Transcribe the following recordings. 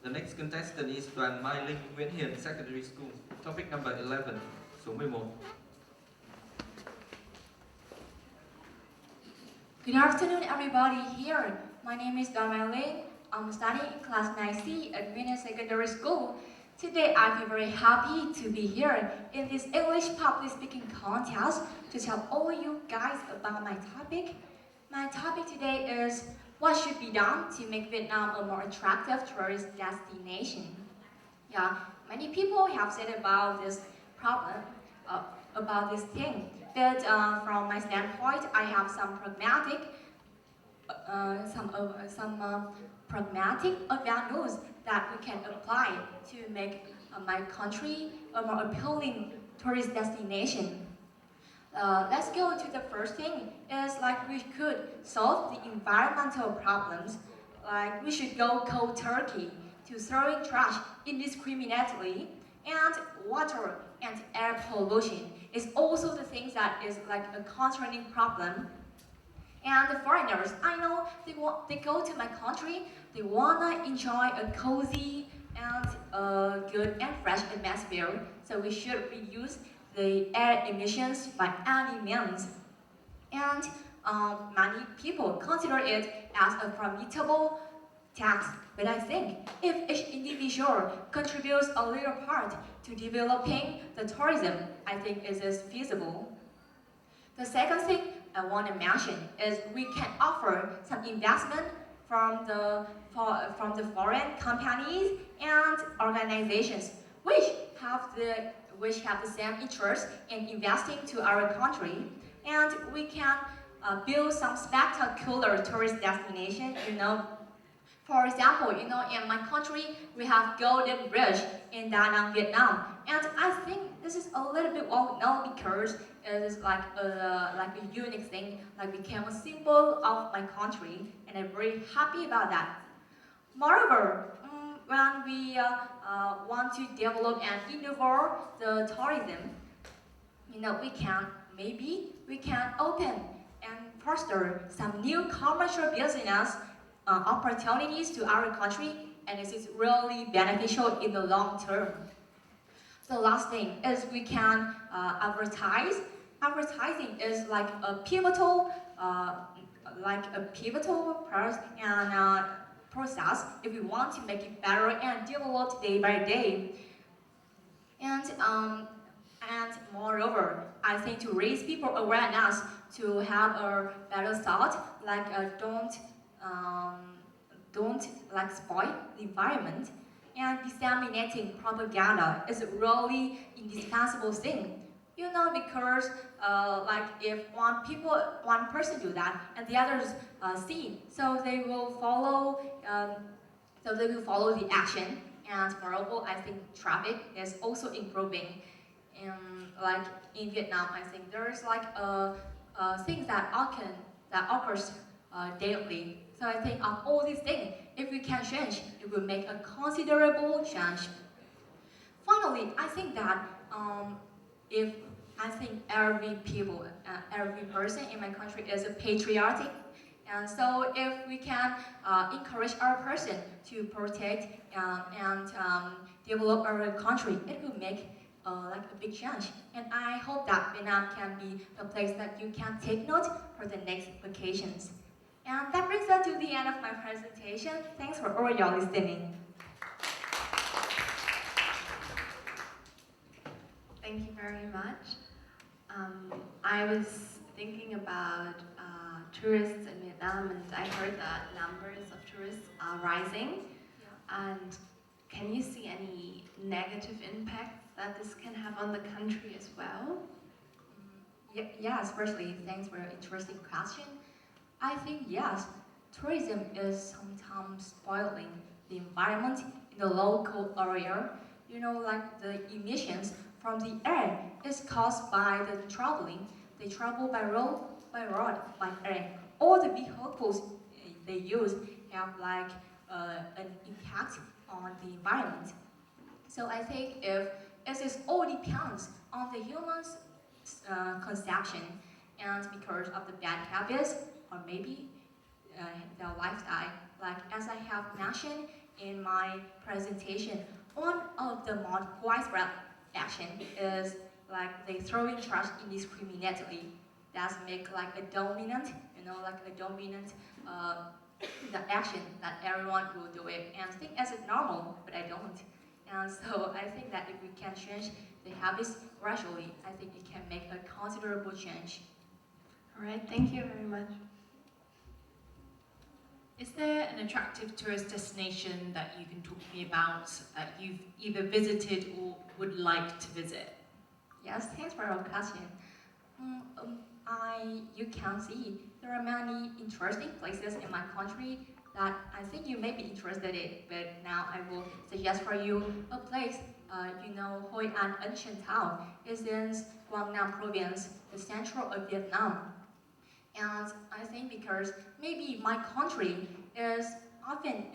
The next contestant is Đoàn Linh Nguyễn Hiền Secondary School. Topic number 11, số 11. Good afternoon, everybody here. My name is Đoàn Linh. I'm studying in class 9C at Nguyễn Hiền Secondary School. Today, I feel very happy to be here in this English public speaking contest to tell all you guys about my topic. My topic today is what should be done to make Vietnam a more attractive tourist destination. Yeah, many people have said about this problem, about this thing. But from my standpoint, I have some pragmatic values that we can apply to make my country a more appealing tourist destination. Let's go to the first thing. Is like we could solve the environmental problems. Like we should go cold turkey to throwing trash indiscriminately, and water and air pollution is also the things that is like a concerning problem. And the foreigners, I know they go to my country, they wanna enjoy a cozy and good and fresh atmosphere. So we should reduce the air emissions by any means. And many people consider it as a formidable tax. But I think if each individual contributes a little part to developing the tourism, I think it is feasible. The second thing I want to mention is we can offer some investment from the foreign companies and organizations which have the same interest in investing to our country, and we can build some spectacular tourist destination. For example, in my country, we have Golden Bridge in Da Nang, Vietnam. And I think this is a little bit well known because it is like a unique thing, like became a symbol of my country, and I'm very happy about that. Moreover, when we want to develop and innovate the tourism, we can open and foster some new commercial business opportunities to our country, and this is really beneficial in the long term. The last thing is we can advertise. Advertising is like a pivotal part and process if we want to make it better and develop day by day. And moreover, I think to raise people awareness to have a better thought, like don't like spoil the environment, and disseminating propaganda is a really indispensable thing. Because like if one person do that and the others see, so they will follow. The action, and moreover, I think traffic is also improving. Like in Vietnam, I think there is like things that occurs daily. So I think of all these things, if we can change, it will make a considerable change. Finally, I think that if I think every person in my country is a patriotic, and so if we can encourage our person to protect and develop our country, it will make like a big change. And I hope that Vietnam can be the place that you can take note for the next vacations. And that brings us to the end of my presentation. Thanks for all y'all listening. Thank you very much. I was thinking about tourists in Vietnam, and I heard that numbers of tourists are rising. Yeah. And can you see any negative impacts that this can have on the country as well? Yes, firstly, thanks for an interesting question. I think yes, tourism is sometimes spoiling the environment in the local area. Like the emissions from the air is caused by the traveling. They travel by road, by air. All the vehicles they use have like an impact on the environment. So I think if it is all depends on the humans' consumption, and because of the bad habits or maybe their lifestyle, like as I have mentioned in my presentation, one of the most widespread action is like they throwing trash indiscriminately. That's make like a dominant, like a dominant the action that everyone will do it and think as it normal, but I don't. And so I think that if we can change the habits gradually, I think it can make a considerable change. All right, thank you very much. Is there an attractive tourist destination that you can talk to me about that you've either visited or would like to visit? Yes, thanks for your question. You can see there are many interesting places in my country that I think you may be interested in, but now I will suggest for you a place. Hoi An ancient town is in Quang Nam province, the central of Vietnam. And I think because maybe my country is often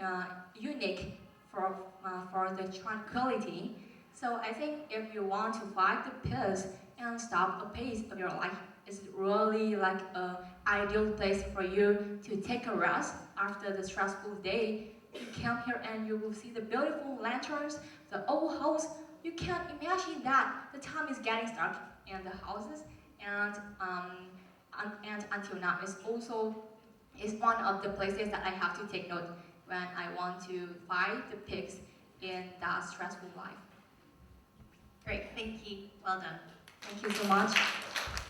unique for the tranquility. So I think if you want to find the peace and stop a pace of your life, it's really like an ideal place for you to take a rest after the stressful day. You come here and you will see the beautiful lanterns, the old house. You can't imagine that the time is getting dark in the houses, and until now, it's one of the places that I have to take note when I want to fight the pigs in that stressful life. Great, thank you. Well done. Thank you so much.